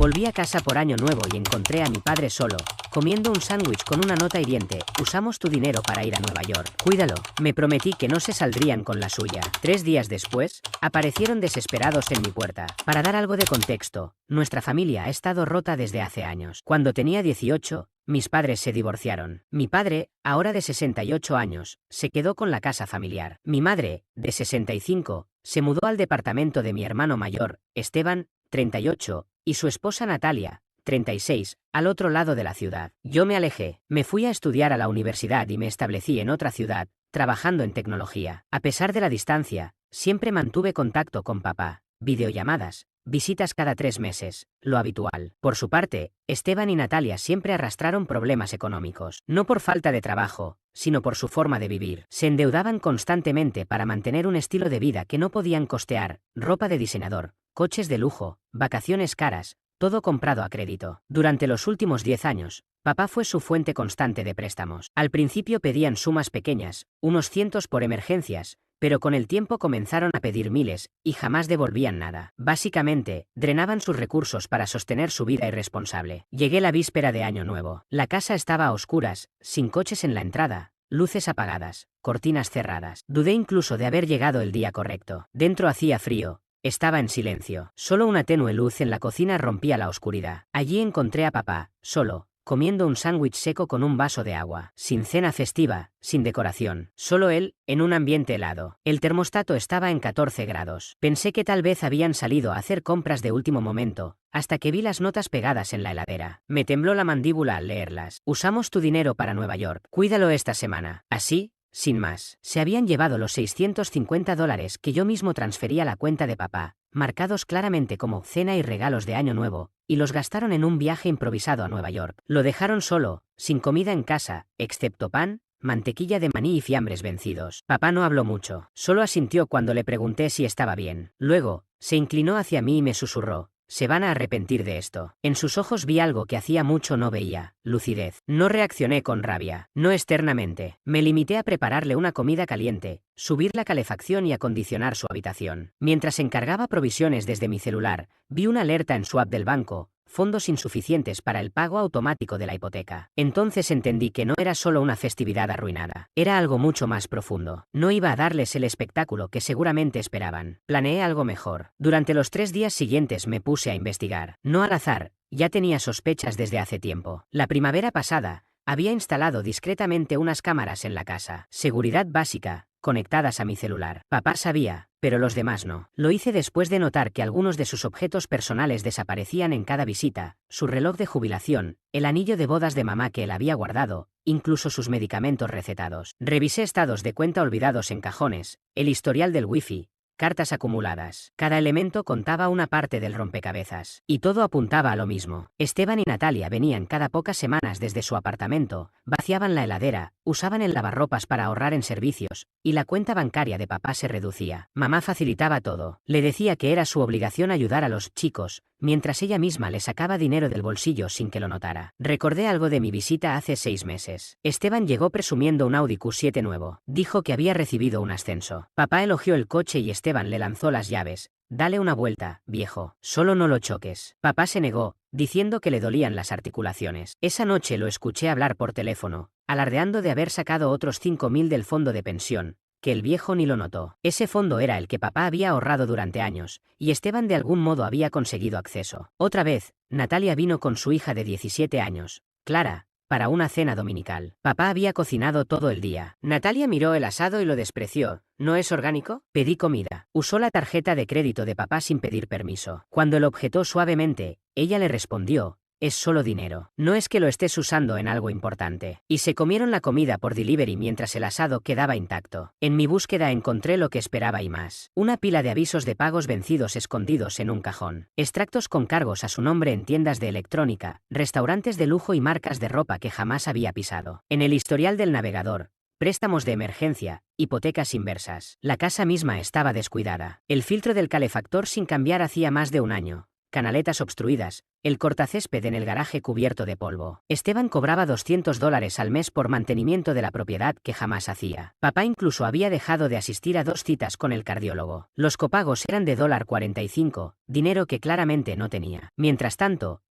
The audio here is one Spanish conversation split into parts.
Volví a casa por Año Nuevo y encontré a mi padre solo, comiendo un sándwich con una nota hiriente. Usamos tu dinero para ir a Nueva York. Cuídalo. Me prometí que no se saldrían con la suya. 3 días después, aparecieron desesperados en mi puerta. Para dar algo de contexto, nuestra familia ha estado rota desde hace años. Cuando tenía 18, mis padres se divorciaron. Mi padre, ahora de 68 años, se quedó con la casa familiar. Mi madre, de 65, se mudó al departamento de mi hermano mayor, Esteban, 38, y su esposa Natalia, 36, al otro lado de la ciudad. Yo me alejé, me fui a estudiar a la universidad y me establecí en otra ciudad, trabajando en tecnología. A pesar de la distancia, siempre mantuve contacto con papá, videollamadas, visitas cada 3 meses, lo habitual. Por su parte, Esteban y Natalia siempre arrastraron problemas económicos, no por falta de trabajo, sino por su forma de vivir. Se endeudaban constantemente para mantener un estilo de vida que no podían costear, ropa de diseñador, coches de lujo, vacaciones caras, todo comprado a crédito. Durante los últimos 10 años, papá fue su fuente constante de préstamos. Al principio pedían sumas pequeñas, unos cientos por emergencias, pero con el tiempo comenzaron a pedir miles, y jamás devolvían nada. Básicamente, drenaban sus recursos para sostener su vida irresponsable. Llegué la víspera de Año Nuevo. La casa estaba a oscuras, sin coches en la entrada, luces apagadas, cortinas cerradas. Dudé incluso de haber llegado el día correcto. Dentro hacía frío. Estaba en silencio. Solo una tenue luz en la cocina rompía la oscuridad. Allí encontré a papá, solo, comiendo un sándwich seco con un vaso de agua, sin cena festiva, sin decoración. Solo él, en un ambiente helado. El termostato estaba en 14 grados. Pensé que tal vez habían salido a hacer compras de último momento, hasta que vi las notas pegadas en la heladera. Me tembló la mandíbula al leerlas. Usamos tu dinero para Nueva York. Cuídalo esta semana. Así, sin más, se habían llevado los $650 que yo mismo transferí a la cuenta de papá, marcados claramente como cena y regalos de Año Nuevo, y los gastaron en un viaje improvisado a Nueva York. Lo dejaron solo, sin comida en casa, excepto pan, mantequilla de maní y fiambres vencidos. Papá no habló mucho, solo asintió cuando le pregunté si estaba bien. Luego, se inclinó hacia mí y me susurró: se van a arrepentir de esto. En sus ojos vi algo que hacía mucho no veía: lucidez. No reaccioné con rabia, no externamente. Me limité a prepararle una comida caliente, subir la calefacción y acondicionar su habitación. Mientras encargaba provisiones desde mi celular, vi una alerta en su app del banco: fondos insuficientes para el pago automático de la hipoteca. Entonces entendí que no era solo una festividad arruinada, era algo mucho más profundo. No iba a darles el espectáculo que seguramente esperaban. Planeé algo mejor. Durante los 3 días siguientes me puse a investigar. No al azar, ya tenía sospechas desde hace tiempo. La primavera pasada, había instalado discretamente unas cámaras en la casa. Seguridad básica, conectadas a mi celular. Papá sabía, pero los demás no. Lo hice después de notar que algunos de sus objetos personales desaparecían en cada visita: su reloj de jubilación, el anillo de bodas de mamá que él había guardado, incluso sus medicamentos recetados. Revisé estados de cuenta olvidados en cajones, el historial del wifi, cartas acumuladas. Cada elemento contaba una parte del rompecabezas. Y todo apuntaba a lo mismo. Esteban y Natalia venían cada pocas semanas desde su apartamento, vaciaban la heladera, usaban el lavarropas para ahorrar en servicios, y la cuenta bancaria de papá se reducía. Mamá facilitaba todo. Le decía que era su obligación ayudar a los chicos, mientras ella misma le sacaba dinero del bolsillo sin que lo notara. Recordé algo de mi visita hace 6 meses. Esteban llegó presumiendo un Audi Q7 nuevo. Dijo que había recibido un ascenso. Papá elogió el coche y Esteban le lanzó las llaves. Dale una vuelta, viejo. Solo no lo choques. Papá se negó, diciendo que le dolían las articulaciones. Esa noche lo escuché hablar por teléfono, alardeando de haber sacado otros 5.000 del fondo de pensión, que el viejo ni lo notó. Ese fondo era el que papá había ahorrado durante años, y Esteban de algún modo había conseguido acceso. Otra vez, Natalia vino con su hija de 17 años, Clara, para una cena dominical. Papá había cocinado todo el día. Natalia miró el asado y lo despreció. ¿No es orgánico? Pedí comida. Usó la tarjeta de crédito de papá sin pedir permiso. Cuando él objetó suavemente, ella le respondió: es solo dinero. No es que lo estés usando en algo importante. Y se comieron la comida por delivery mientras el asado quedaba intacto. En mi búsqueda encontré lo que esperaba y más. Una pila de avisos de pagos vencidos escondidos en un cajón. Extractos con cargos a su nombre en tiendas de electrónica, restaurantes de lujo y marcas de ropa que jamás había pisado. En el historial del navegador, préstamos de emergencia, hipotecas inversas. La casa misma estaba descuidada. El filtro del calefactor sin cambiar hacía más de un año. canaletas obstruidas, el cortacésped en el garaje cubierto de polvo. Esteban cobraba $200 al mes por mantenimiento de la propiedad que jamás hacía. Papá incluso había dejado de asistir a 2 citas con el cardiólogo. Los copagos eran de $45, dinero que claramente no tenía. Mientras tanto,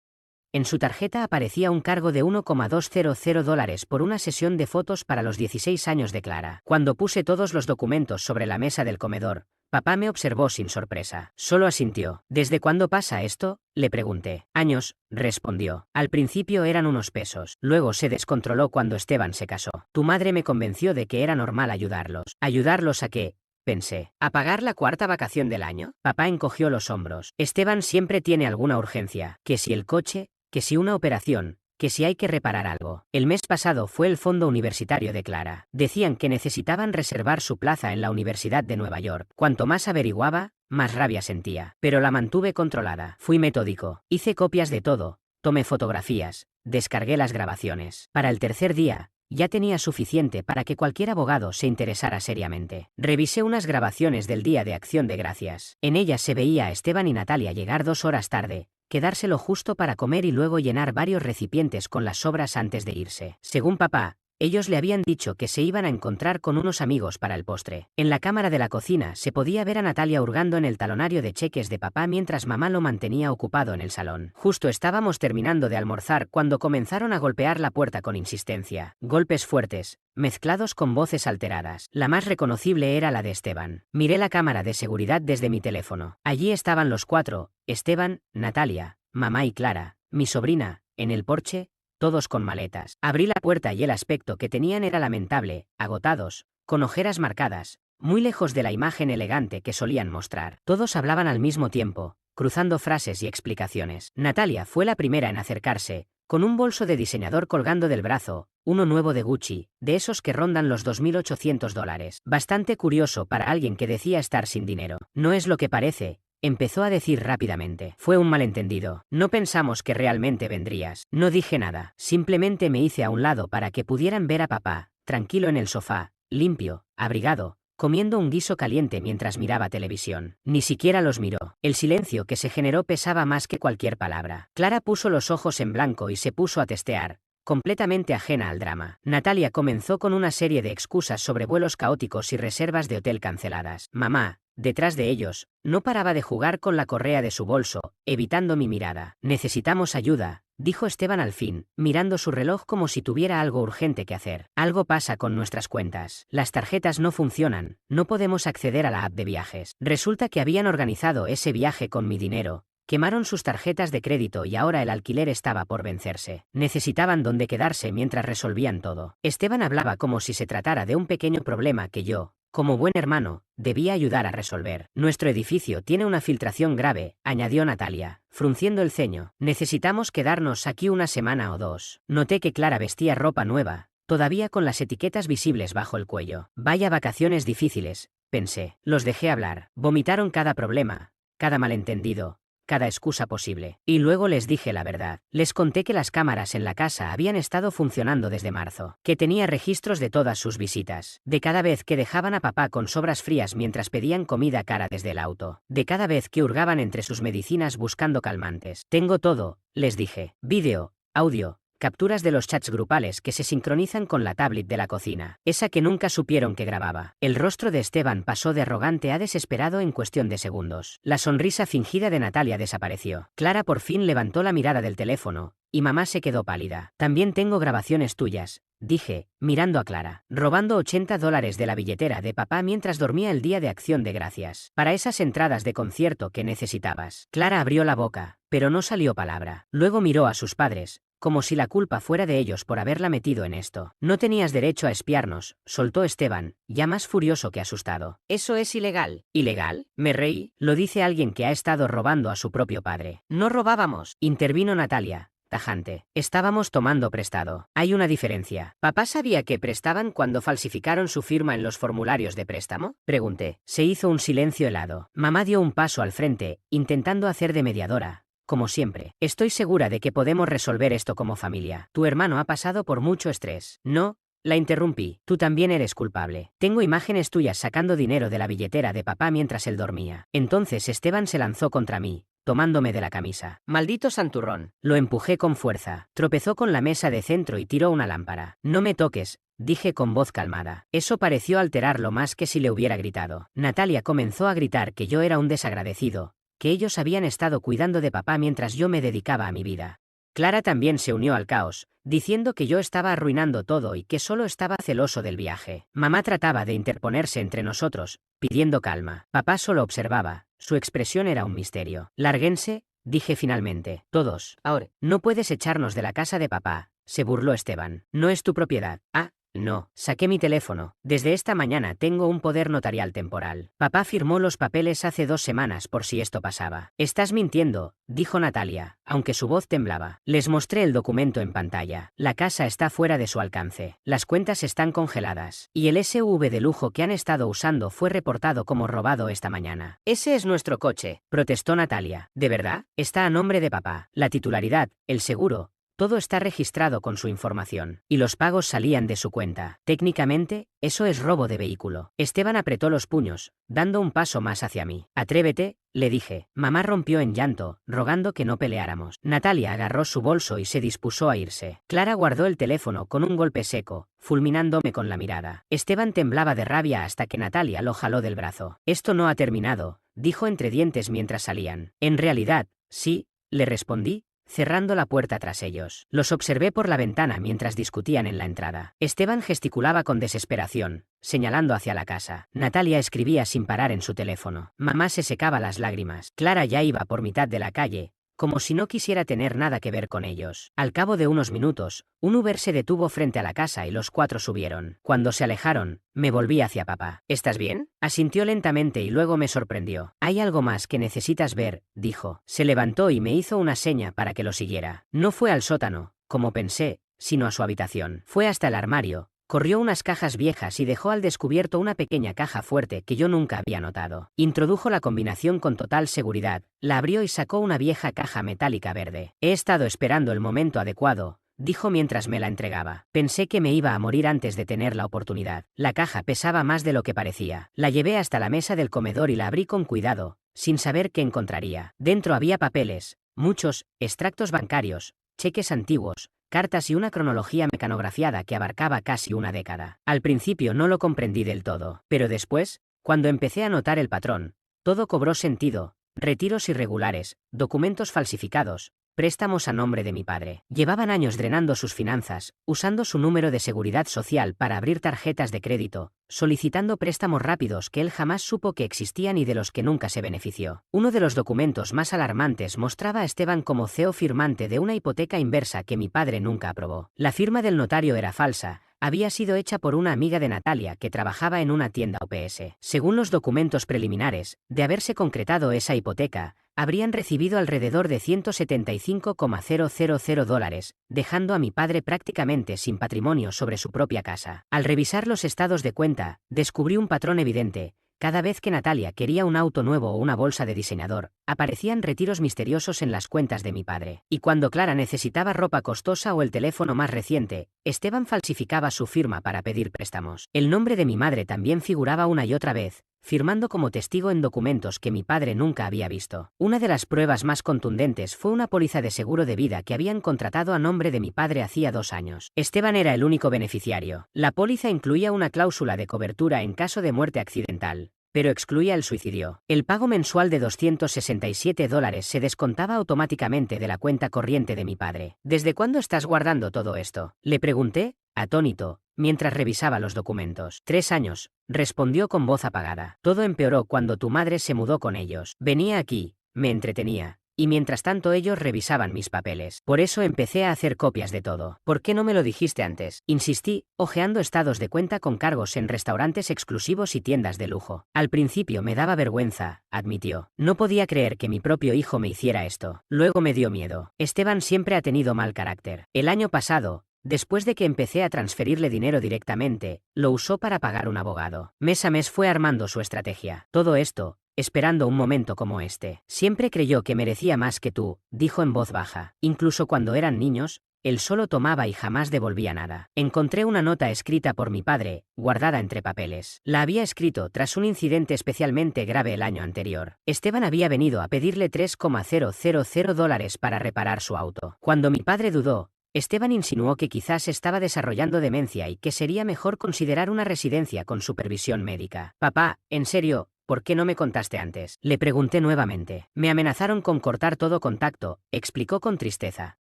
en su tarjeta aparecía un cargo de $1,200 por una sesión de fotos para los 16 años de Clara. Cuando puse todos los documentos sobre la mesa del comedor, papá me observó sin sorpresa. Solo asintió. ¿Desde cuándo pasa esto?, le pregunté. Años, respondió. Al principio eran unos pesos. Luego se descontroló cuando Esteban se casó. Tu madre me convenció de que era normal ayudarlos. ¿Ayudarlos a qué?, pensé. ¿A pagar la 4ª vacación del año? Papá encogió los hombros. Esteban siempre tiene alguna urgencia. Que si el coche, que si una operación, que si hay que reparar algo. El mes pasado fue el fondo universitario de Clara. Decían que necesitaban reservar su plaza en la Universidad de Nueva York. Cuanto más averiguaba, más rabia sentía. Pero la mantuve controlada. Fui metódico. Hice copias de todo. Tomé fotografías. Descargué las grabaciones. Para el 3er día, ya tenía suficiente para que cualquier abogado se interesara seriamente. Revisé unas grabaciones del Día de Acción de Gracias. En ellas se veía a Esteban y Natalia llegar 2 horas tarde, quedárselo justo para comer y luego llenar varios recipientes con las sobras antes de irse. Según papá, ellos le habían dicho que se iban a encontrar con unos amigos para el postre. En la cámara de la cocina se podía ver a Natalia hurgando en el talonario de cheques de papá mientras mamá lo mantenía ocupado en el salón. Justo estábamos terminando de almorzar cuando comenzaron a golpear la puerta con insistencia. Golpes fuertes, mezclados con voces alteradas. La más reconocible era la de Esteban. Miré la cámara de seguridad desde mi teléfono. Allí estaban los 4, Esteban, Natalia, mamá y Clara, mi sobrina, en el porche, todos con maletas. Abrí la puerta y el aspecto que tenían era lamentable, agotados, con ojeras marcadas, muy lejos de la imagen elegante que solían mostrar. Todos hablaban al mismo tiempo, cruzando frases y explicaciones. Natalia fue la primera en acercarse, con un bolso de diseñador colgando del brazo, uno nuevo de Gucci, de esos que rondan los $2.800. Bastante curioso para alguien que decía estar sin dinero. No es lo que parece, empezó a decir rápidamente. Fue un malentendido. No pensamos que realmente vendrías. No dije nada. Simplemente me hice a un lado para que pudieran ver a papá, tranquilo en el sofá, limpio, abrigado, comiendo un guiso caliente mientras miraba televisión. Ni siquiera los miró. El silencio que se generó pesaba más que cualquier palabra. Clara puso los ojos en blanco y se puso a testear, completamente ajena al drama. Natalia comenzó con una serie de excusas sobre vuelos caóticos y reservas de hotel canceladas. Mamá, detrás de ellos, no paraba de jugar con la correa de su bolso, evitando mi mirada. Necesitamos ayuda, dijo Esteban al fin, mirando su reloj como si tuviera algo urgente que hacer. Algo pasa con nuestras cuentas. Las tarjetas no funcionan, no podemos acceder a la app de viajes. Resulta que habían organizado ese viaje con mi dinero. Quemaron sus tarjetas de crédito y ahora el alquiler estaba por vencerse. Necesitaban dónde quedarse mientras resolvían todo. Esteban hablaba como si se tratara de un pequeño problema que yo, como buen hermano, debía ayudar a resolver. Nuestro edificio tiene una filtración grave, añadió Natalia, frunciendo el ceño. Necesitamos quedarnos aquí una semana o 2. Noté que Clara vestía ropa nueva, todavía con las etiquetas visibles bajo el cuello. Vaya vacaciones difíciles, pensé. Los dejé hablar. Vomitaron cada problema, cada malentendido, cada excusa posible. Y luego les dije la verdad. Les conté que las cámaras en la casa habían estado funcionando desde marzo, que tenía registros de todas sus visitas, de cada vez que dejaban a papá con sobras frías mientras pedían comida cara desde el auto, de cada vez que hurgaban entre sus medicinas buscando calmantes. Tengo todo, les dije. Vídeo, audio, capturas de los chats grupales que se sincronizan con la tablet de la cocina, esa que nunca supieron que grababa. El rostro de Esteban pasó de arrogante a desesperado en cuestión de segundos. La sonrisa fingida de Natalia desapareció. Clara por fin levantó la mirada del teléfono, y mamá se quedó pálida. También tengo grabaciones tuyas, dije, mirando a Clara, robando $80 de la billetera de papá mientras dormía el Día de Acción de Gracias, para esas entradas de concierto que necesitabas. Clara abrió la boca, pero no salió palabra. Luego miró a sus padres, como si la culpa fuera de ellos por haberla metido en esto. No tenías derecho a espiarnos, soltó Esteban, ya más furioso que asustado. Eso es ilegal. ¿Ilegal? Me reí. Lo dice alguien que ha estado robando a su propio padre. No robábamos, intervino Natalia, tajante. Estábamos tomando prestado. Hay una diferencia. ¿Papá sabía que prestaban cuando falsificaron su firma en los formularios de préstamo?, pregunté. Se hizo un silencio helado. Mamá dio un paso al frente, intentando hacer de mediadora. Como siempre, estoy segura de que podemos resolver esto como familia. Tu hermano ha pasado por mucho estrés. No, la interrumpí. Tú también eres culpable. Tengo imágenes tuyas sacando dinero de la billetera de papá mientras él dormía. Entonces Esteban se lanzó contra mí, tomándome de la camisa. «Maldito santurrón». Lo empujé con fuerza. Tropezó con la mesa de centro y tiró una lámpara. «No me toques», dije con voz calmada. Eso pareció alterarlo más que si le hubiera gritado. Natalia comenzó a gritar que yo era un desagradecido, que ellos habían estado cuidando de papá mientras yo me dedicaba a mi vida. Clara también se unió al caos, diciendo que yo estaba arruinando todo y que solo estaba celoso del viaje. Mamá trataba de interponerse entre nosotros, pidiendo calma. Papá solo observaba, su expresión era un misterio. «Lárguense», dije finalmente. «Todos. Ahora, no puedes echarnos de la casa de papá», se burló Esteban. «No es tu propiedad». «Ah, no». Saqué mi teléfono. «Desde esta mañana tengo un poder notarial temporal. Papá firmó los papeles hace 2 semanas por si esto pasaba». «Estás mintiendo», dijo Natalia, aunque su voz temblaba. Les mostré el documento en pantalla. «La casa está fuera de su alcance. Las cuentas están congeladas. Y el SUV de lujo que han estado usando fue reportado como robado esta mañana». «Ese es nuestro coche», protestó Natalia. «¿De verdad? Está a nombre de papá. La titularidad, el seguro, todo está registrado con su información. Y los pagos salían de su cuenta. Técnicamente, eso es robo de vehículo». Esteban apretó los puños, dando un paso más hacia mí. «Atrévete», le dije. Mamá rompió en llanto, rogando que no peleáramos. Natalia agarró su bolso y se dispuso a irse. Clara guardó el teléfono con un golpe seco, fulminándome con la mirada. Esteban temblaba de rabia hasta que Natalia lo jaló del brazo. «Esto no ha terminado», dijo entre dientes mientras salían. «En realidad, sí», le respondí, cerrando la puerta tras ellos. Los observé por la ventana mientras discutían en la entrada. Esteban gesticulaba con desesperación, señalando hacia la casa. Natalia escribía sin parar en su teléfono. Mamá se secaba las lágrimas. Clara ya iba por mitad de la calle, como si no quisiera tener nada que ver con ellos. Al cabo de unos minutos, un Uber se detuvo frente a la casa y los 4 subieron. Cuando se alejaron, me volví hacia papá. «¿Estás bien?», asintió lentamente y luego me sorprendió. «Hay algo más que necesitas ver», dijo. Se levantó y me hizo una seña para que lo siguiera. No fue al sótano, como pensé, sino a su habitación. Fue hasta el armario, corrió unas cajas viejas y dejó al descubierto una pequeña caja fuerte que yo nunca había notado. Introdujo la combinación con total seguridad, la abrió y sacó una vieja caja metálica verde. «He estado esperando el momento adecuado», dijo mientras me la entregaba. Pensé que me iba a morir antes de tener la oportunidad. La caja pesaba más de lo que parecía. La llevé hasta la mesa del comedor y la abrí con cuidado, sin saber qué encontraría. Dentro había papeles, muchos, extractos bancarios, cheques antiguos, cartas y una cronología mecanografiada que abarcaba casi una década. Al principio no lo comprendí del todo, pero después, cuando empecé a notar el patrón, todo cobró sentido: retiros irregulares, documentos falsificados, préstamos a nombre de mi padre. Llevaban años drenando sus finanzas, usando su número de seguridad social para abrir tarjetas de crédito, solicitando préstamos rápidos que él jamás supo que existían y de los que nunca se benefició. Uno de los documentos más alarmantes mostraba a Esteban como CEO firmante de una hipoteca inversa que mi padre nunca aprobó. La firma del notario era falsa. Había sido hecha por una amiga de Natalia que trabajaba en una tienda UPS. Según los documentos preliminares, de haberse concretado esa hipoteca, habrían recibido alrededor de $175,000, dejando a mi padre prácticamente sin patrimonio sobre su propia casa. Al revisar los estados de cuenta, descubrí un patrón evidente. Cada vez que Natalia quería un auto nuevo o una bolsa de diseñador, aparecían retiros misteriosos en las cuentas de mi padre. Y cuando Clara necesitaba ropa costosa o el teléfono más reciente, Esteban falsificaba su firma para pedir préstamos. El nombre de mi madre también figuraba una y otra vez, firmando como testigo en documentos que mi padre nunca había visto. Una de las pruebas más contundentes fue una póliza de seguro de vida que habían contratado a nombre de mi padre hacía 2 años. Esteban era el único beneficiario. La póliza incluía una cláusula de cobertura en caso de muerte accidental, pero excluía el suicidio. El pago mensual de $267 se descontaba automáticamente de la cuenta corriente de mi padre. ¿Desde cuándo estás guardando todo esto?, le pregunté, atónito, mientras revisaba los documentos. 3 años, respondió con voz apagada. Todo empeoró cuando tu madre se mudó con ellos. Venía aquí, me entretenía, y mientras tanto ellos revisaban mis papeles. Por eso empecé a hacer copias de todo. ¿Por qué no me lo dijiste antes?, insistí, hojeando estados de cuenta con cargos en restaurantes exclusivos y tiendas de lujo. Al principio me daba vergüenza, admitió. No podía creer que mi propio hijo me hiciera esto. Luego me dio miedo. Esteban siempre ha tenido mal carácter. El año pasado, después de que empecé a transferirle dinero directamente, lo usó para pagar un abogado. Mes a mes fue armando su estrategia. Todo esto, esperando un momento como este. Siempre creyó que merecía más que tú, dijo en voz baja. Incluso cuando eran niños, él solo tomaba y jamás devolvía nada. Encontré una nota escrita por mi padre, guardada entre papeles. La había escrito tras un incidente especialmente grave el año anterior. Esteban había venido a pedirle $3,000 para reparar su auto. Cuando mi padre dudó, Esteban insinuó que quizás estaba desarrollando demencia y que sería mejor considerar una residencia con supervisión médica. Papá, en serio, ¿por qué no me contaste antes? Le pregunté nuevamente. Me amenazaron con cortar todo contacto, explicó con tristeza.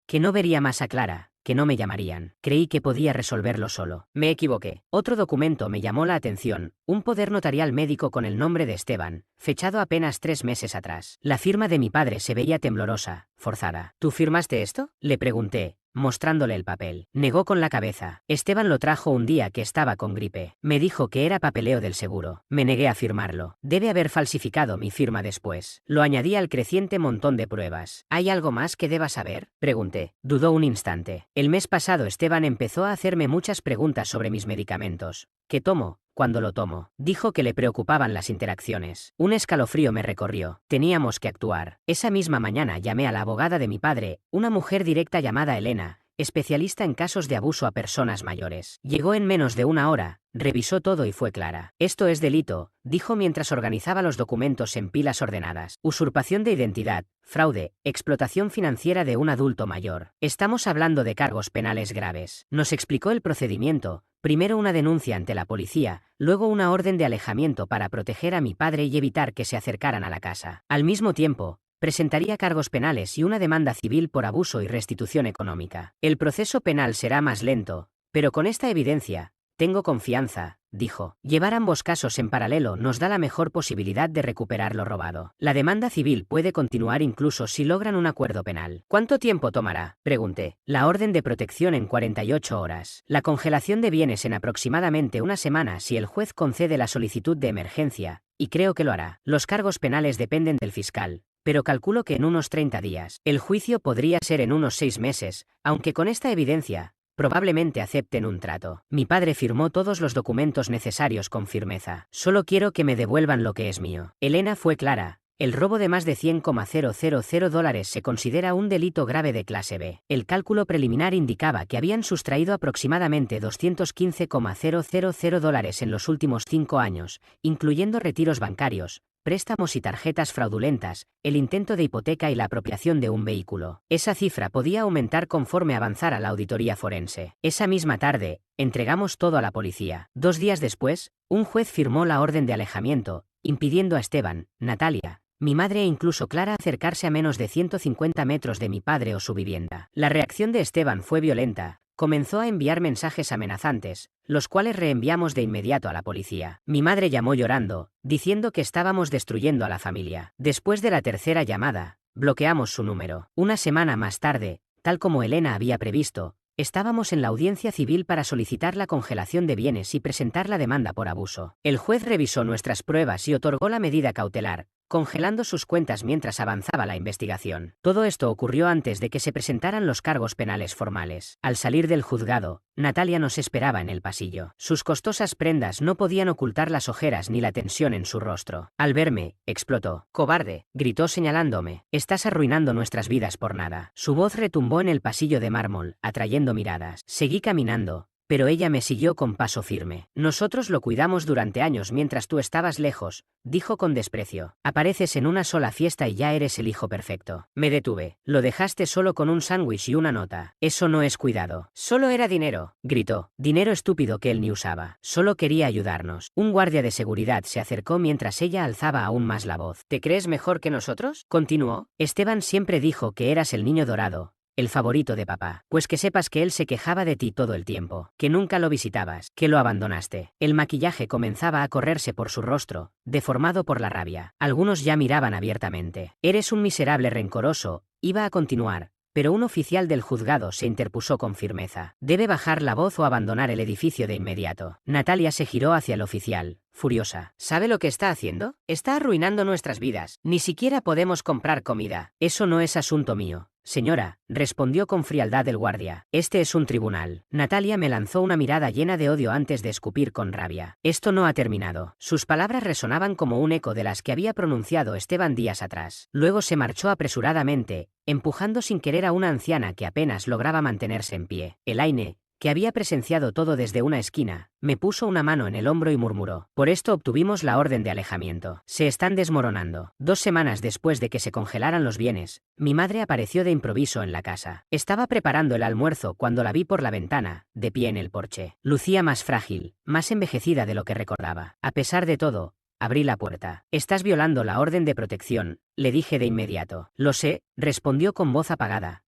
Que no vería más a Clara, que no me llamarían. Creí que podía resolverlo solo. Me equivoqué. Otro documento me llamó la atención, un poder notarial médico con el nombre de Esteban, fechado apenas 3 meses atrás. La firma de mi padre se veía temblorosa, forzada. ¿Tú firmaste esto? Le pregunté, mostrándole el papel. Negó con la cabeza. Esteban lo trajo un día que estaba con gripe. Me dijo que era papeleo del seguro. Me negué a firmarlo. Debe haber falsificado mi firma después. Lo añadí al creciente montón de pruebas. ¿Hay algo más que deba saber? Pregunté. Dudó un instante. El mes pasado Esteban empezó a hacerme muchas preguntas sobre mis medicamentos. ¿Qué tomo? Cuando lo tomo. Dijo que le preocupaban las interacciones. Un escalofrío me recorrió. Teníamos que actuar. Esa misma mañana llamé a la abogada de mi padre, una mujer directa llamada Elena, especialista en casos de abuso a personas mayores. Llegó en menos de una hora, revisó todo y fue clara. Esto es delito, dijo mientras organizaba los documentos en pilas ordenadas. Usurpación de identidad, fraude, explotación financiera de un adulto mayor. Estamos hablando de cargos penales graves. Nos explicó el procedimiento. Primero una denuncia ante la policía, luego una orden de alejamiento para proteger a mi padre y evitar que se acercaran a la casa. Al mismo tiempo, presentaría cargos penales y una demanda civil por abuso y restitución económica. El proceso penal será más lento, pero con esta evidencia, tengo confianza, dijo. Llevar ambos casos en paralelo nos da la mejor posibilidad de recuperar lo robado. La demanda civil puede continuar incluso si logran un acuerdo penal. ¿Cuánto tiempo tomará? Pregunté. La orden de protección en 48 horas. La congelación de bienes en aproximadamente una semana si el juez concede la solicitud de emergencia, y creo que lo hará. Los cargos penales dependen del fiscal, pero calculo que en unos 30 días. El juicio podría ser en unos 6 meses, aunque con esta evidencia, probablemente acepten un trato. Mi padre firmó todos los documentos necesarios con firmeza. Solo quiero que me devuelvan lo que es mío. Elena fue clara. El robo de más de $100,000 se considera un delito grave de clase B. El cálculo preliminar indicaba que habían sustraído aproximadamente $215,000 en los últimos 5 años, incluyendo retiros bancarios, préstamos y tarjetas fraudulentas, el intento de hipoteca y la apropiación de un vehículo. Esa cifra podía aumentar conforme avanzara la auditoría forense. Esa misma tarde, entregamos todo a la policía. 2 días después, un juez firmó la orden de alejamiento, impidiendo a Esteban, Natalia, mi madre e incluso Clara acercarse a menos de 150 metros de mi padre o su vivienda. La reacción de Esteban fue violenta. Comenzó a enviar mensajes amenazantes, los cuales reenviamos de inmediato a la policía. Mi madre llamó llorando, diciendo que estábamos destruyendo a la familia. Después de la tercera llamada, bloqueamos su número. Una semana más tarde, tal como Elena había previsto, estábamos en la audiencia civil para solicitar la congelación de bienes y presentar la demanda por abuso. El juez revisó nuestras pruebas y otorgó la medida cautelar, congelando sus cuentas mientras avanzaba la investigación. Todo esto ocurrió antes de que se presentaran los cargos penales formales. Al salir del juzgado, Natalia nos esperaba en el pasillo. Sus costosas prendas no podían ocultar las ojeras ni la tensión en su rostro. Al verme, explotó. «¡Cobarde!», gritó señalándome. «Estás arruinando nuestras vidas por nada». Su voz retumbó en el pasillo de mármol, atrayendo miradas. Seguí caminando, pero ella me siguió con paso firme. «Nosotros lo cuidamos durante años mientras tú estabas lejos», dijo con desprecio. «Apareces en una sola fiesta y ya eres el hijo perfecto». Me detuve. «Lo dejaste solo con un sándwich y una nota. Eso no es cuidado». «Solo era dinero», gritó. «Dinero estúpido que él ni usaba. Solo quería ayudarnos». Un guardia de seguridad se acercó mientras ella alzaba aún más la voz. «¿Te crees mejor que nosotros?», continuó. «Esteban siempre dijo que eras el niño dorado, el favorito de papá. Pues que sepas que él se quejaba de ti todo el tiempo, que nunca lo visitabas, que lo abandonaste». El maquillaje comenzaba a correrse por su rostro, deformado por la rabia. Algunos ya miraban abiertamente. «Eres un miserable rencoroso», iba a continuar, pero un oficial del juzgado se interpuso con firmeza. «Debe bajar la voz o abandonar el edificio de inmediato». Natalia se giró hacia el oficial, furiosa. «¿Sabe lo que está haciendo? Está arruinando nuestras vidas. Ni siquiera podemos comprar comida». «Eso no es asunto mío», señora, respondió con frialdad el guardia. Este es un tribunal. Natalia me lanzó una mirada llena de odio antes de escupir con rabia. Esto no ha terminado. Sus palabras resonaban como un eco de las que había pronunciado Esteban días atrás. Luego se marchó apresuradamente, empujando sin querer a una anciana que apenas lograba mantenerse en pie. Elaine, que había presenciado todo desde una esquina, me puso una mano en el hombro y murmuró: por esto obtuvimos la orden de alejamiento. Se están desmoronando. 2 semanas después de que se congelaran los bienes, mi madre apareció de improviso en la casa. Estaba preparando el almuerzo cuando la vi por la ventana, de pie en el porche. Lucía más frágil, más envejecida de lo que recordaba. A pesar de todo, abrí la puerta. Estás violando la orden de protección, le dije de inmediato. Lo sé, respondió con voz apagada.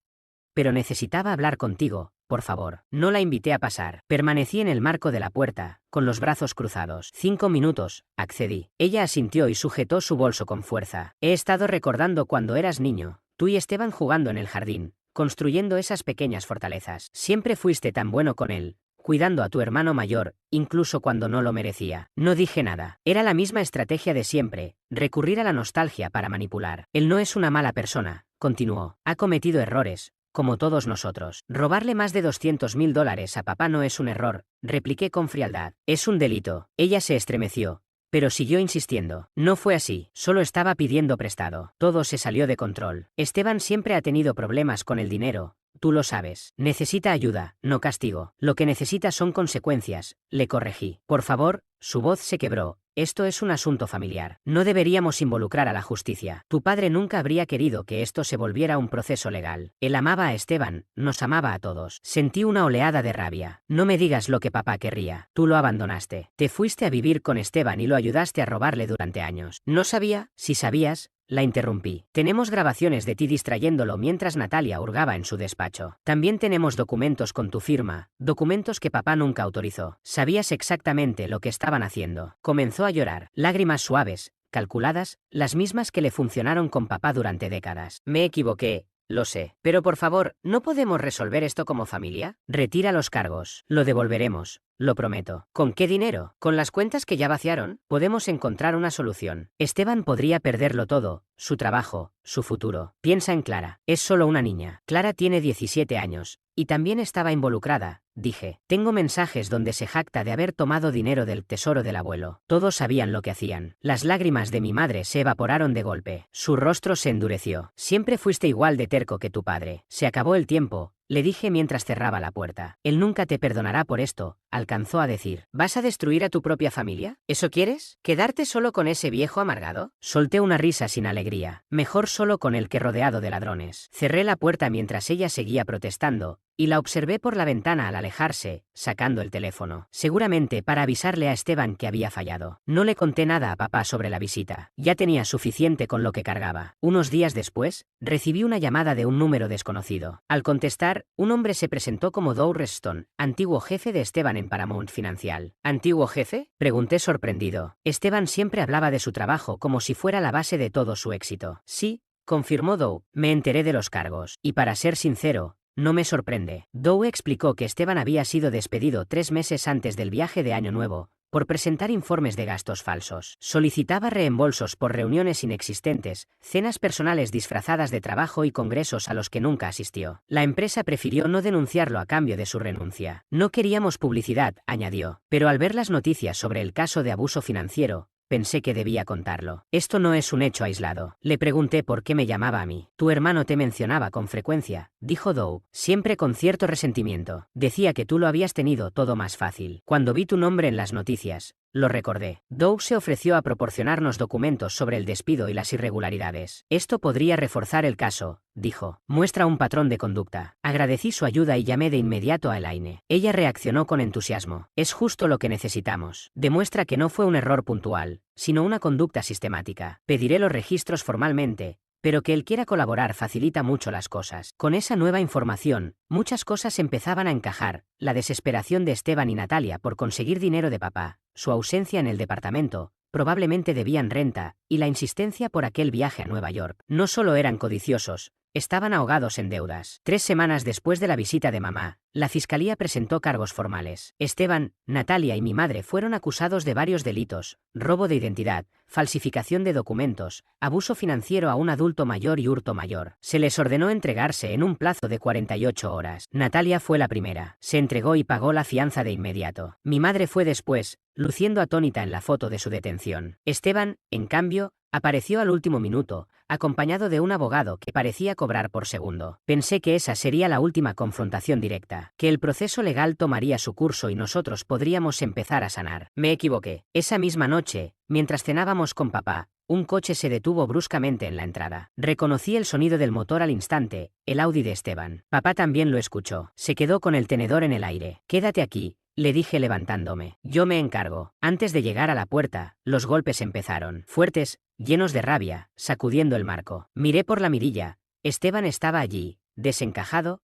Pero necesitaba hablar contigo. Por favor. No la invité a pasar. Permanecí en el marco de la puerta, con los brazos cruzados. 5 minutos, accedí. Ella asintió y sujetó su bolso con fuerza. He estado recordando cuando eras niño, tú y Esteban jugando en el jardín, construyendo esas pequeñas fortalezas. Siempre fuiste tan bueno con él, cuidando a tu hermano mayor, incluso cuando no lo merecía. No dije nada. Era la misma estrategia de siempre, recurrir a la nostalgia para manipular. Él no es una mala persona, continuó. Ha cometido errores, como todos nosotros. Robarle más de $200.000 a papá no es un error, repliqué con frialdad. Es un delito. Ella se estremeció, pero siguió insistiendo. No fue así, solo estaba pidiendo prestado. Todo se salió de control. Esteban siempre ha tenido problemas con el dinero, tú lo sabes. Necesita ayuda, no castigo. Lo que necesita son consecuencias, le corregí. Por favor, su voz se quebró. Esto es un asunto familiar. No deberíamos involucrar a la justicia. Tu padre nunca habría querido que esto se volviera un proceso legal. Él amaba a Esteban, nos amaba a todos. Sentí una oleada de rabia. No me digas lo que papá querría. Tú lo abandonaste. Te fuiste a vivir con Esteban y lo ayudaste a robarle durante años. No sabía. Si sabías, la interrumpí. Tenemos grabaciones de ti distrayéndolo mientras Natalia hurgaba en su despacho. También tenemos documentos con tu firma, documentos que papá nunca autorizó. Sabías exactamente lo que estaban haciendo. Comenzó a llorar. Lágrimas suaves, calculadas, las mismas que le funcionaron con papá durante décadas. Me equivoqué. Lo sé. Pero por favor, ¿no podemos resolver esto como familia? Retira los cargos. Lo devolveremos. Lo prometo. ¿Con qué dinero? ¿Con las cuentas que ya vaciaron? Podemos encontrar una solución. Esteban podría perderlo todo, su trabajo, su futuro. Piensa en Clara. Es solo una niña. Clara tiene 17 años. Y también estaba involucrada, dije. Tengo mensajes donde se jacta de haber tomado dinero del tesoro del abuelo. Todos sabían lo que hacían. Las lágrimas de mi madre se evaporaron de golpe. Su rostro se endureció. Siempre fuiste igual de terco que tu padre. Se acabó el tiempo, le dije mientras cerraba la puerta. Él nunca te perdonará por esto, alcanzó a decir. ¿Vas a destruir a tu propia familia? ¿Eso quieres? ¿Quedarte solo con ese viejo amargado? Solté una risa sin alegría. Mejor solo con él que rodeado de ladrones. Cerré la puerta mientras ella seguía protestando, y la observé por la ventana al alejarse, sacando el teléfono. Seguramente para avisarle a Esteban que había fallado. No le conté nada a papá sobre la visita. Ya tenía suficiente con lo que cargaba. Unos días después, recibí una llamada de un número desconocido. Al contestar, un hombre se presentó como Doug Reston, antiguo jefe de Esteban en Paramount Financial. ¿Antiguo jefe?, pregunté sorprendido. Esteban siempre hablaba de su trabajo como si fuera la base de todo su éxito. Sí, confirmó Doug. Me enteré de los cargos. Y para ser sincero, no me sorprende. Doug explicó que Esteban había sido despedido 3 meses antes del viaje de Año Nuevo, por presentar informes de gastos falsos. Solicitaba reembolsos por reuniones inexistentes, cenas personales disfrazadas de trabajo y congresos a los que nunca asistió. La empresa prefirió no denunciarlo a cambio de su renuncia. No queríamos publicidad, añadió, pero al ver las noticias sobre el caso de abuso financiero, pensé que debía contarlo. Esto no es un hecho aislado. Le pregunté por qué me llamaba a mí. Tu hermano te mencionaba con frecuencia, dijo Doug, siempre con cierto resentimiento. Decía que tú lo habías tenido todo más fácil. Cuando vi tu nombre en las noticias, lo recordé. Doug se ofreció a proporcionarnos documentos sobre el despido y las irregularidades. Esto podría reforzar el caso, dijo. Muestra un patrón de conducta. Agradecí su ayuda y llamé de inmediato a Elaine. Ella reaccionó con entusiasmo. Es justo lo que necesitamos. Demuestra que no fue un error puntual, sino una conducta sistemática. Pediré los registros formalmente, pero que él quiera colaborar facilita mucho las cosas. Con esa nueva información, muchas cosas empezaban a encajar. La desesperación de Esteban y Natalia por conseguir dinero de papá, su ausencia en el departamento, probablemente debían renta, y la insistencia por aquel viaje a Nueva York. No solo eran codiciosos, estaban ahogados en deudas. 3 semanas después de la visita de mamá, la fiscalía presentó cargos formales. Esteban, Natalia y mi madre fueron acusados de varios delitos: robo de identidad, falsificación de documentos, abuso financiero a un adulto mayor y hurto mayor. Se les ordenó entregarse en un plazo de 48 horas. Natalia fue la primera. Se entregó y pagó la fianza de inmediato. Mi madre fue después, luciendo atónita en la foto de su detención. Esteban, en cambio, apareció al último minuto, acompañado de un abogado que parecía cobrar por segundo. Pensé que esa sería la última confrontación directa, que el proceso legal tomaría su curso y nosotros podríamos empezar a sanar. Me equivoqué. Esa misma noche, mientras cenábamos con papá, un coche se detuvo bruscamente en la entrada. Reconocí el sonido del motor al instante, el Audi de Esteban. Papá también lo escuchó. Se quedó con el tenedor en el aire. «Quédate aquí», le dije levantándome. «Yo me encargo». Antes de llegar a la puerta, los golpes empezaron. Fuertes, llenos de rabia, sacudiendo el marco. Miré por la mirilla. Esteban estaba allí, desencajado,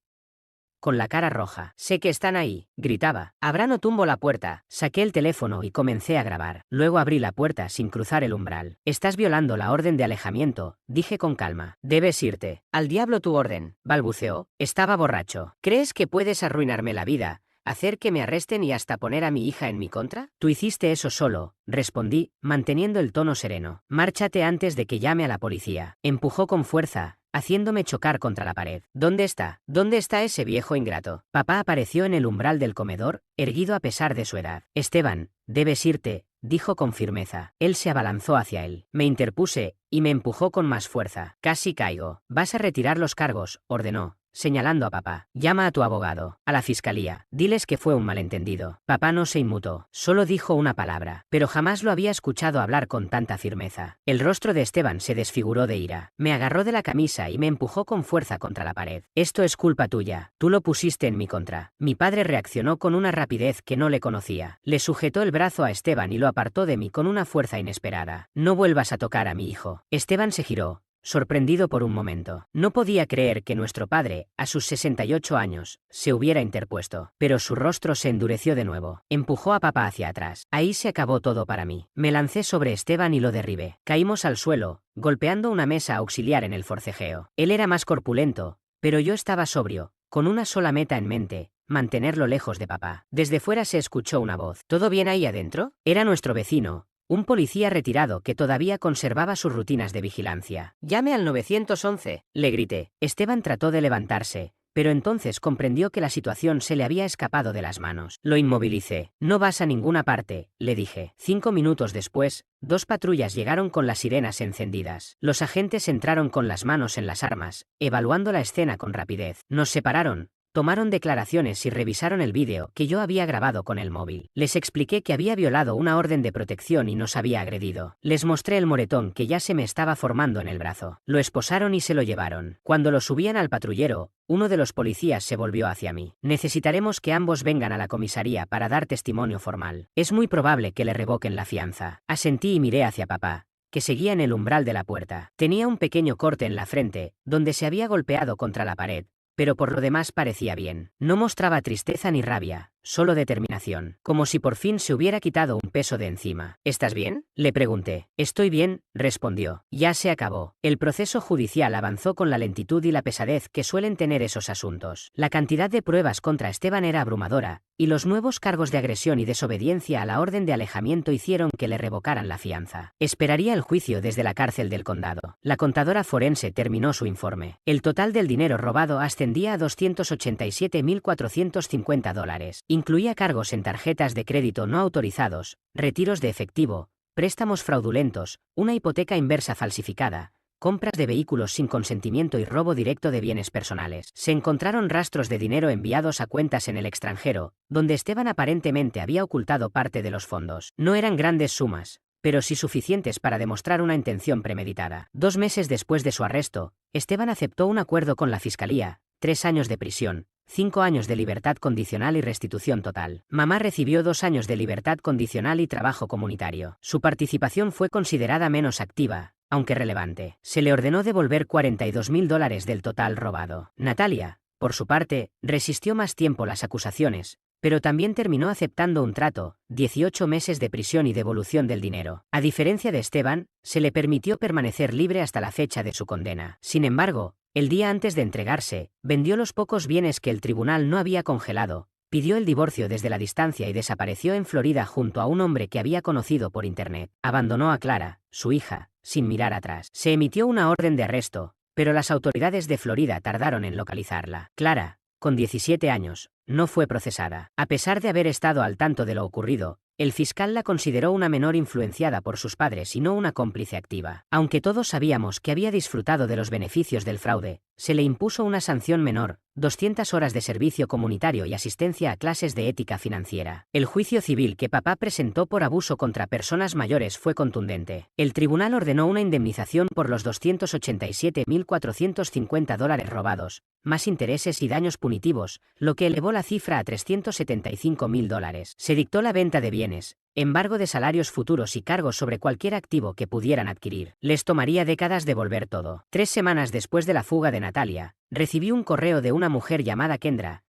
con la cara roja. «Sé que están ahí», gritaba. «Ahora no tumbo la puerta». Saqué el teléfono y comencé a grabar. Luego abrí la puerta sin cruzar el umbral. «Estás violando la orden de alejamiento», dije con calma. «Debes irte». «Al diablo tu orden», balbuceó. Estaba borracho. «¿Crees que puedes arruinarme la vida, hacer que me arresten y hasta poner a mi hija en mi contra?» «Tú hiciste eso solo», respondí, manteniendo el tono sereno. «Márchate antes de que llame a la policía». Empujó con fuerza, haciéndome chocar contra la pared. «¿Dónde está? ¿Dónde está ese viejo ingrato?» Papá apareció en el umbral del comedor, erguido a pesar de su edad. «Esteban, debes irte», dijo con firmeza. Él se abalanzó hacia él. Me interpuse, y me empujó con más fuerza. «Casi caigo». «Vas a retirar los cargos», ordenó, señalando a papá. «Llama a tu abogado, a la fiscalía. Diles que fue un malentendido». Papá no se inmutó, solo dijo una palabra, pero jamás lo había escuchado hablar con tanta firmeza. El rostro de Esteban se desfiguró de ira. Me agarró de la camisa y me empujó con fuerza contra la pared. «Esto es culpa tuya. Tú lo pusiste en mi contra». Mi padre reaccionó con una rapidez que no le conocía. Le sujetó el brazo a Esteban y lo apartó de mí con una fuerza inesperada. «No vuelvas a tocar a mi hijo». Esteban se giró, sorprendido por un momento. No podía creer que nuestro padre, a sus 68 años, se hubiera interpuesto. Pero su rostro se endureció de nuevo. Empujó a papá hacia atrás. Ahí se acabó todo para mí. Me lancé sobre Esteban y lo derribé. Caímos al suelo, golpeando una mesa auxiliar en el forcejeo. Él era más corpulento, pero yo estaba sobrio, con una sola meta en mente: mantenerlo lejos de papá. Desde fuera se escuchó una voz. «¿Todo bien ahí adentro?». Era nuestro vecino, un policía retirado que todavía conservaba sus rutinas de vigilancia. «Llame al 911», le grité. Esteban trató de levantarse, pero entonces comprendió que la situación se le había escapado de las manos. Lo inmovilicé. «No vas a ninguna parte», le dije. 5 minutos después, 2 patrullas llegaron con las sirenas encendidas. Los agentes entraron con las manos en las armas, evaluando la escena con rapidez. Nos separaron, tomaron declaraciones y revisaron el vídeo que yo había grabado con el móvil. Les expliqué que había violado una orden de protección y nos había agredido. Les mostré el moretón que ya se me estaba formando en el brazo. Lo esposaron y se lo llevaron. Cuando lo subían al patrullero, uno de los policías se volvió hacia mí. «Necesitaremos que ambos vengan a la comisaría para dar testimonio formal. Es muy probable que le revoquen la fianza». Asentí y miré hacia papá, que seguía en el umbral de la puerta. Tenía un pequeño corte en la frente, donde se había golpeado contra la pared, pero por lo demás parecía bien. No mostraba tristeza ni rabia, solo determinación, como si por fin se hubiera quitado un peso de encima. «¿Estás bien?», le pregunté. «Estoy bien», respondió. «Ya se acabó». El proceso judicial avanzó con la lentitud y la pesadez que suelen tener esos asuntos. La cantidad de pruebas contra Esteban era abrumadora, y los nuevos cargos de agresión y desobediencia a la orden de alejamiento hicieron que le revocaran la fianza. Esperaría el juicio desde la cárcel del condado. La contadora forense terminó su informe. El total del dinero robado ascendía a $287.450. Incluía cargos en tarjetas de crédito no autorizados, retiros de efectivo, préstamos fraudulentos, una hipoteca inversa falsificada, compras de vehículos sin consentimiento y robo directo de bienes personales. Se encontraron rastros de dinero enviados a cuentas en el extranjero, donde Esteban aparentemente había ocultado parte de los fondos. No eran grandes sumas, pero sí suficientes para demostrar una intención premeditada. 2 meses después de su arresto, Esteban aceptó un acuerdo con la fiscalía: 3 años de prisión, 5 años de libertad condicional y restitución total. Mamá recibió 2 años de libertad condicional y trabajo comunitario. Su participación fue considerada menos activa, aunque relevante. Se le ordenó devolver $42.000 del total robado. Natalia, por su parte, resistió más tiempo las acusaciones, pero también terminó aceptando un trato: 18 meses de prisión y devolución del dinero. A diferencia de Esteban, se le permitió permanecer libre hasta la fecha de su condena. Sin embargo, El día antes de entregarse, vendió los pocos bienes que el tribunal no había congelado, pidió el divorcio desde la distancia y desapareció en Florida junto a un hombre que había conocido por internet. Abandonó a Clara, su hija, sin mirar atrás. Se emitió una orden de arresto, pero las autoridades de Florida tardaron en localizarla. Clara, con 17 años, no fue procesada. A pesar de haber estado al tanto de lo ocurrido, el fiscal la consideró una menor influenciada por sus padres y no una cómplice activa. Aunque todos sabíamos que había disfrutado de los beneficios del fraude, se le impuso una sanción menor, 200 horas de servicio comunitario y asistencia a clases de ética financiera. El juicio civil que papá presentó por abuso contra personas mayores fue contundente. El tribunal ordenó una indemnización por los $287.450 robados, más intereses y daños punitivos, lo que elevó la cifra a $375.000. Se dictó la venta de bienes, embargo de salarios futuros y cargos sobre cualquier activo que pudieran adquirir. Les tomaría décadas devolver todo. 3 semanas después de la fuga de Natalia, recibí un correo de una mujer llamada Kendra,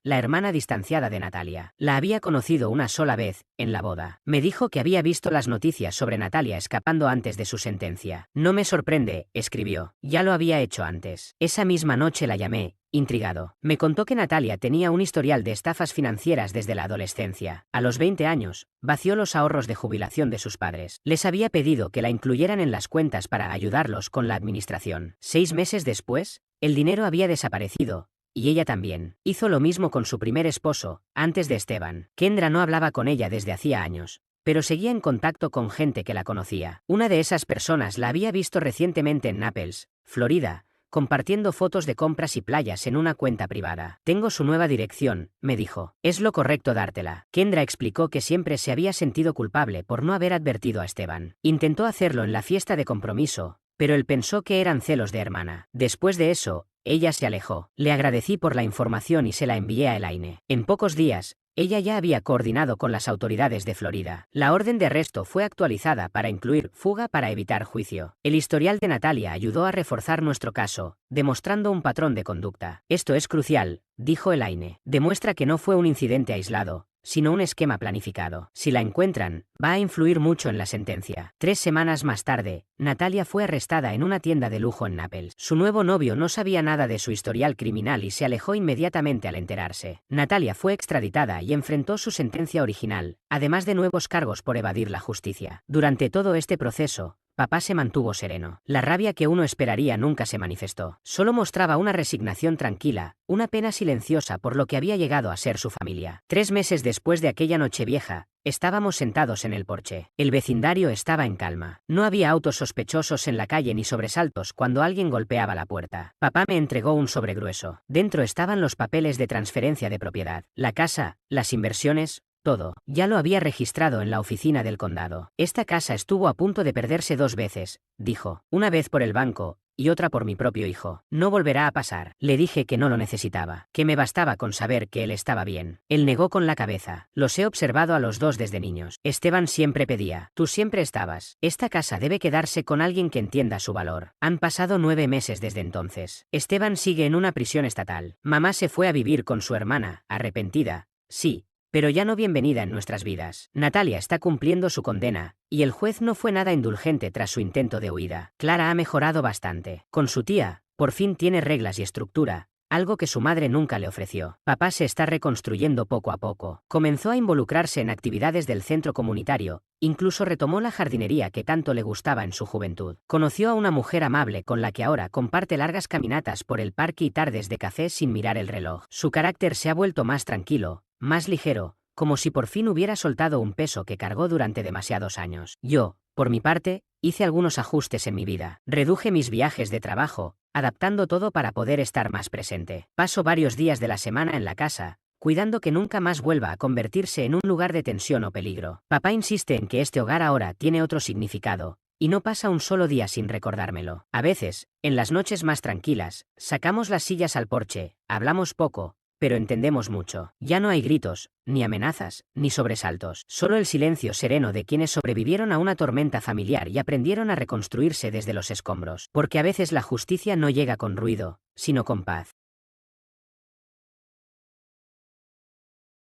la hermana distanciada de Natalia. La había conocido una sola vez, en la boda. Me dijo que había visto las noticias sobre Natalia escapando antes de su sentencia. No me sorprende, escribió. Ya lo había hecho antes. Esa misma noche la llamé, intrigado. Me contó que Natalia tenía un historial de estafas financieras desde la adolescencia. A los 20 años, vació los ahorros de jubilación de sus padres. Les había pedido que la incluyeran en las cuentas para ayudarlos con la administración. 6 meses después, el dinero había desaparecido, y ella también. Hizo lo mismo con su primer esposo, antes de Esteban. Kendra no hablaba con ella desde hacía años, pero seguía en contacto con gente que la conocía. Una de esas personas la había visto recientemente en Naples, Florida, compartiendo fotos de compras y playas en una cuenta privada. Tengo su nueva dirección, me dijo. Es lo correcto dártela. Kendra explicó que siempre se había sentido culpable por no haber advertido a Esteban. Intentó hacerlo en la fiesta de compromiso, pero él pensó que eran celos de hermana. Después de eso, ella se alejó. Le agradecí por la información y se la envié a Elaine. En pocos días, ella ya había coordinado con las autoridades de Florida. La orden de arresto fue actualizada para incluir fuga para evitar juicio. El historial de Natalia ayudó a reforzar nuestro caso, demostrando un patrón de conducta. Esto es crucial, dijo Elaine. Demuestra que no fue un incidente aislado, sino un esquema planificado. Si la encuentran, va a influir mucho en la sentencia. 3 semanas más tarde, Natalia fue arrestada en una tienda de lujo en Naples. Su nuevo novio no sabía nada de su historial criminal y se alejó inmediatamente al enterarse. Natalia fue extraditada y enfrentó su sentencia original, además de nuevos cargos por evadir la justicia. Durante todo este proceso, papá se mantuvo sereno. La rabia que uno esperaría nunca se manifestó. Solo mostraba una resignación tranquila, una pena silenciosa por lo que había llegado a ser su familia. 3 meses después de aquella Nochevieja, estábamos sentados en el porche. El vecindario estaba en calma. No había autos sospechosos en la calle ni sobresaltos cuando alguien golpeaba la puerta. Papá me entregó un sobre grueso. Dentro estaban los papeles de transferencia de propiedad, la casa, las inversiones, todo. Ya lo había registrado en la oficina del condado. Esta casa estuvo a punto de perderse 2 veces, dijo. Una vez por el banco, y otra por mi propio hijo. No volverá a pasar. Le dije que no lo necesitaba, que me bastaba con saber que él estaba bien. Él negó con la cabeza. Los he observado a los dos desde niños. Esteban siempre pedía. Tú siempre estabas. Esta casa debe quedarse con alguien que entienda su valor. Han pasado 9 meses desde entonces. Esteban sigue en una prisión estatal. Mamá se fue a vivir con su hermana, arrepentida. Sí, pero ya no bienvenida en nuestras vidas. Natalia está cumpliendo su condena, y el juez no fue nada indulgente tras su intento de huida. Clara ha mejorado bastante. Con su tía, por fin tiene reglas y estructura, algo que su madre nunca le ofreció. Papá se está reconstruyendo poco a poco. Comenzó a involucrarse en actividades del centro comunitario, incluso retomó la jardinería que tanto le gustaba en su juventud. Conoció a una mujer amable con la que ahora comparte largas caminatas por el parque y tardes de café sin mirar el reloj. Su carácter se ha vuelto más tranquilo, más ligero, como si por fin hubiera soltado un peso que cargó durante demasiados años. Yo, por mi parte, hice algunos ajustes en mi vida. Reduje mis viajes de trabajo, adaptando todo para poder estar más presente. Paso varios días de la semana en la casa, cuidando que nunca más vuelva a convertirse en un lugar de tensión o peligro. Papá insiste en que este hogar ahora tiene otro significado, y no pasa un solo día sin recordármelo. A veces, en las noches más tranquilas, sacamos las sillas al porche, hablamos poco, pero entendemos mucho. Ya no hay gritos, ni amenazas, ni sobresaltos. Solo el silencio sereno de quienes sobrevivieron a una tormenta familiar y aprendieron a reconstruirse desde los escombros. Porque a veces la justicia no llega con ruido, sino con paz.